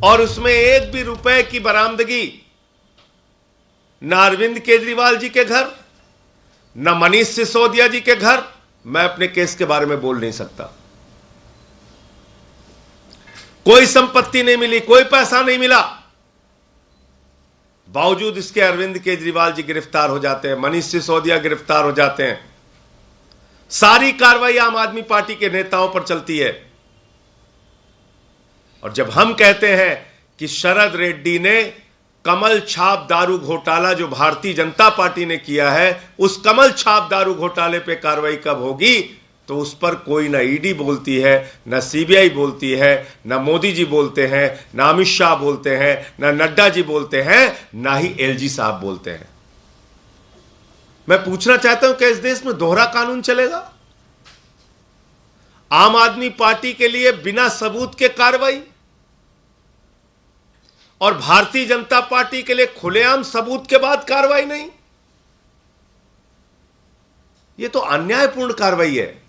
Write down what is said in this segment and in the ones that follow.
और उसमें एक भी रुपए की बरामदगी न अरविंद केजरीवाल जी के घर, न मनीष सिसोदिया जी के घर, मैं अपने केस के बारे में बोल नहीं सकता। कोई संपत्ति नहीं मिली, कोई पैसा नहीं मिला, बावजूद इसके अरविंद केजरीवाल जी गिरफ्तार हो जाते हैं, मनीष सिसोदिया गिरफ्तार हो जाते हैं। सारी कार्रवाई आम आदमी पार्टी के नेताओं पर चलती है। और जब हम कहते हैं कि शरद रेड्डी ने कमल छाप दारू घोटाला जो भारतीय जनता पार्टी ने किया है, उस कमल छाप दारू घोटाले पे कार्रवाई कब होगी, तो उस पर कोई ना ईडी बोलती है, ना सीबीआई बोलती है, ना मोदी जी बोलते हैं, ना अमित शाह बोलते हैं, ना नड्डा जी बोलते हैं, ना ही एलजी साहब बोलते हैं। मैं पूछना चाहता हूं कि इस देश में दोहरा कानून चलेगा? आम आदमी पार्टी के लिए बिना सबूत के कार्रवाई और भारतीय जनता पार्टी के लिए खुलेआम सबूत के बाद कार्रवाई नहीं। यह तो अन्यायपूर्ण कार्रवाई है।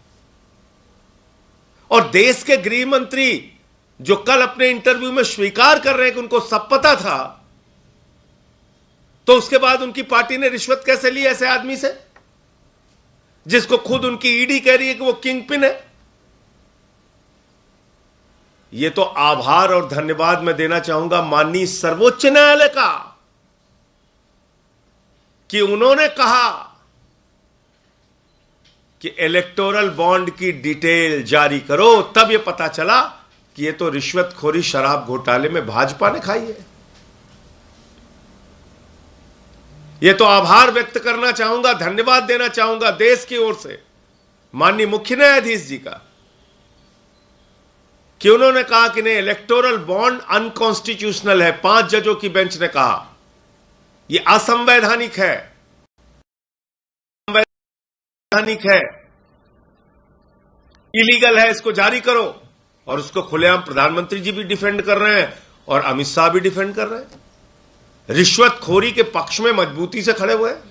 और देश के गृह मंत्री जो कल अपने इंटरव्यू में स्वीकार कर रहे हैं कि उनको सब पता था, तो उसके बाद उनकी पार्टी ने रिश्वत कैसे ली ऐसे आदमी से, जिसको खुद उनकी ईडी कह रही है कि वो किंग पिन है? यह तो आभार और धन्यवाद मैं देना चाहूंगा माननीय सर्वोच्च न्यायालय का कि उन्होंने कहा कि इलेक्टोरल बॉन्ड की डिटेल जारी करो। तब यह पता चला कि यह तो रिश्वतखोरी शराब घोटाले में भाजपा ने खाई है। यह तो आभार व्यक्त करना चाहूंगा, धन्यवाद देना चाहूंगा देश की ओर से माननीय मुख्य न्यायाधीश जी का कि उन्होंने कहा कि नहीं, इलेक्टोरल बॉन्ड अनकॉन्स्टिट्यूशनल है। 5 जजों की बेंच ने कहा यह असंवैधानिक है, है, इलीगल है, इसको जारी करो। और उसको खुलेआम प्रधानमंत्री जी भी डिफेंड कर रहे हैं और अमित शाह भी डिफेंड कर रहे हैं। रिश्वतखोरी के पक्ष में मजबूती से खड़े हुए हैं।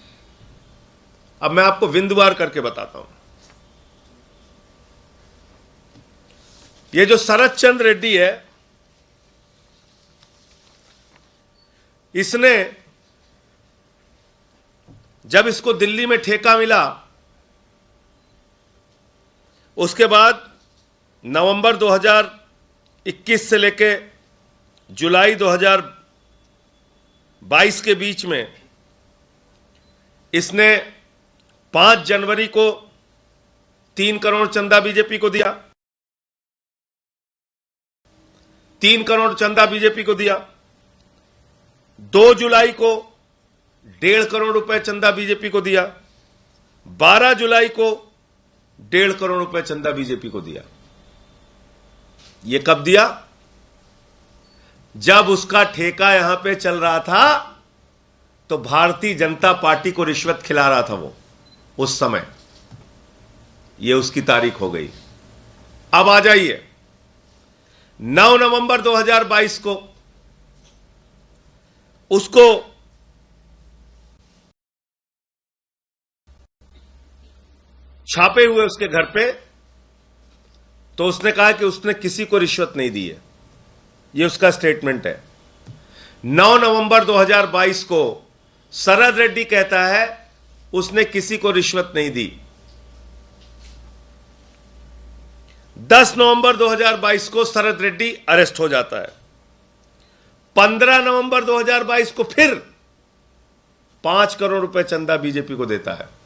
अब मैं आपको बिंदुवार करके बताता हूं। ये जो शरद चंद्र रेड्डी है, इसने जब इसको दिल्ली में ठेका मिला, उसके बाद नवंबर 2021 से लेके जुलाई 2022 के बीच में इसने 5 जनवरी को 3 करोड़ चंदा बीजेपी को दिया, 3 करोड़ चंदा बीजेपी को दिया। 2 जुलाई को 1.5 करोड़ रुपए चंदा बीजेपी को दिया। 12 जुलाई को 1.5 करोड़ रुपए चंदा बीजेपी को दिया। यह कब दिया? जब उसका ठेका यहां पे चल रहा था तो भारतीय जनता पार्टी को रिश्वत खिला रहा था वो, उस समय। यह उसकी तारीख हो गई। अब आ जाइए 9 नवंबर 2022 को उसको छापे हुए उसके घर पे, तो उसने कहा कि उसने किसी को रिश्वत नहीं दी है। यह उसका स्टेटमेंट है। 9 नवंबर 2022 को शरद रेड्डी कहता है उसने किसी को रिश्वत नहीं दी। 10 नवंबर 2022 को शरद रेड्डी अरेस्ट हो जाता है। 15 नवंबर 2022 को फिर 5 करोड़ रुपए चंदा बीजेपी को देता है।